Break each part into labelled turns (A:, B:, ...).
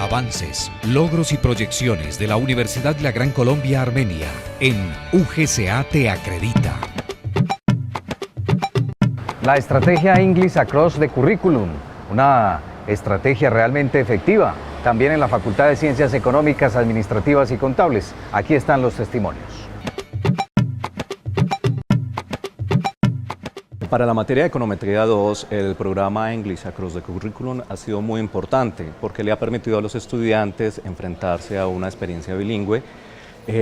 A: Avances, logros y proyecciones de la Universidad de la Gran Colombia Armenia en UGCA te acredita.
B: La estrategia English Across the Curriculum, una estrategia realmente efectiva, también en la Facultad de Ciencias Económicas, Administrativas y Contables. Aquí están los testimonios.
C: Para la materia de Econometría 2, el programa English Across the Curriculum ha sido muy importante porque le ha permitido a los estudiantes enfrentarse a una experiencia bilingüe.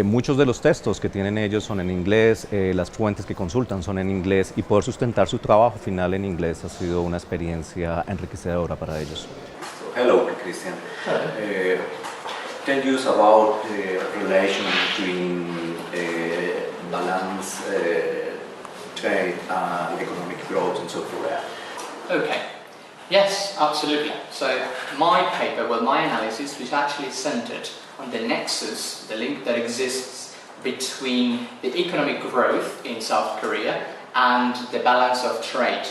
C: Muchos de los textos que tienen ellos son en inglés, las fuentes que consultan son en inglés y poder sustentar su trabajo final en inglés ha sido una experiencia enriquecedora para ellos.
D: So, hello, Christian. Tell us about the relation between balance trade and economic growth in South Korea.
E: Okay. Yes, absolutely. So my paper, my analysis was actually centered on the nexus, the link that exists between the economic growth in South Korea and the balance of trade.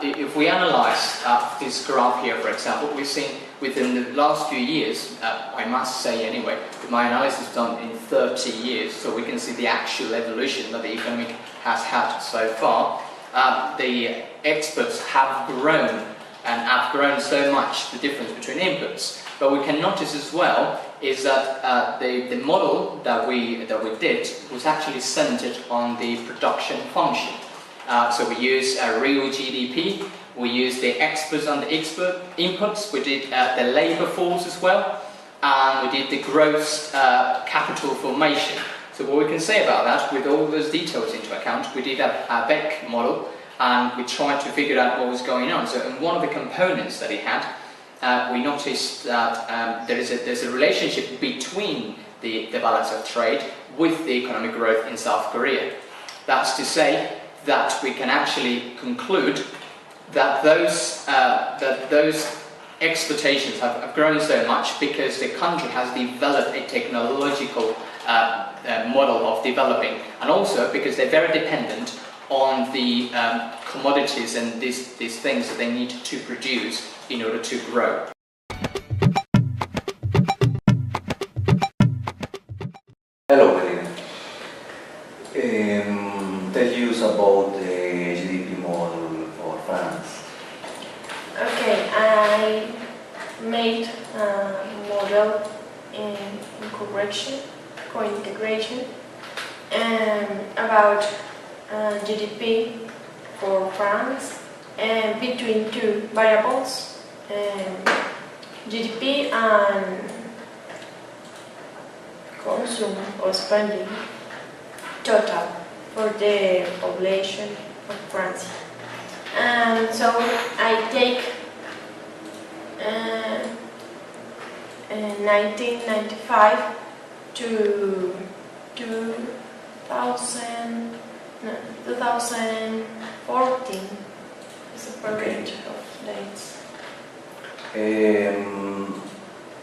E: If we analyze this graph here, for example, we've seen within the last few years, I must say anyway, my analysis is done in 30 years, so we can see the actual evolution that the economy has had so far. The experts have grown and have grown so much, the difference between inputs. But we can notice as well is that the model that we did was actually centered on the production function. So we used real GDP, we used the experts and the expert inputs, we did the labor force as well, and we did the gross capital formation. So what we can say about that, with all those details into account, we did a Beck model and we tried to figure out what was going on. So in one of the components that it had, we noticed that there's a relationship between the balance of trade with the economic growth in South Korea. That's to say that we can actually conclude that those expectations have grown so much because the country has developed a technological model of developing, and also because they're very dependent on the commodities and these things that they need to produce in order to grow.
D: Hello, Melina. Tell us about the GDP model for France.
F: Okay, I made a model in co-integration about GDP for France between two variables, GDP and consume or spending total for the population of France. So I take 1995 to 2014 is a period of dates.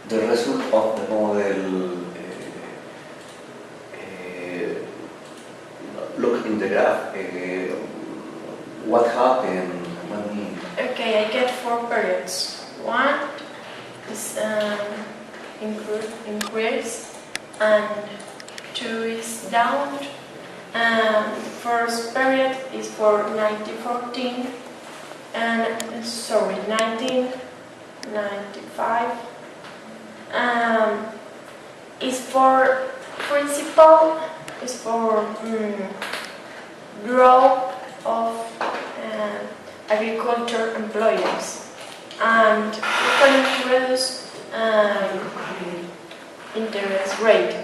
D: The result of the model look in the graph. What happened?
F: Okay, I get 4 periods. 1 is increase and 2 is down. First period is for 1914 and 1995. Is for principal is for growth of agriculture employers and economic growth interest rate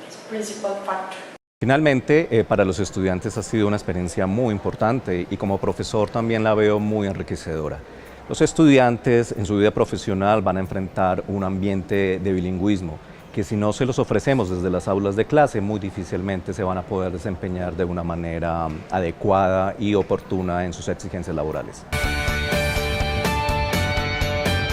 F: is principal factor.
C: Finalmente, para los estudiantes ha sido una experiencia muy importante y como profesor también la veo muy enriquecedora. Los estudiantes en su vida profesional van a enfrentar un ambiente de bilingüismo que si no se los ofrecemos desde las aulas de clase, muy difícilmente se van a poder desempeñar de una manera adecuada y oportuna en sus exigencias laborales.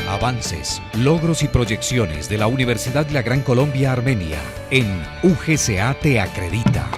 A: Avances, logros y proyecciones de la Universidad de la Gran Colombia Armenia en UGCA te acredita.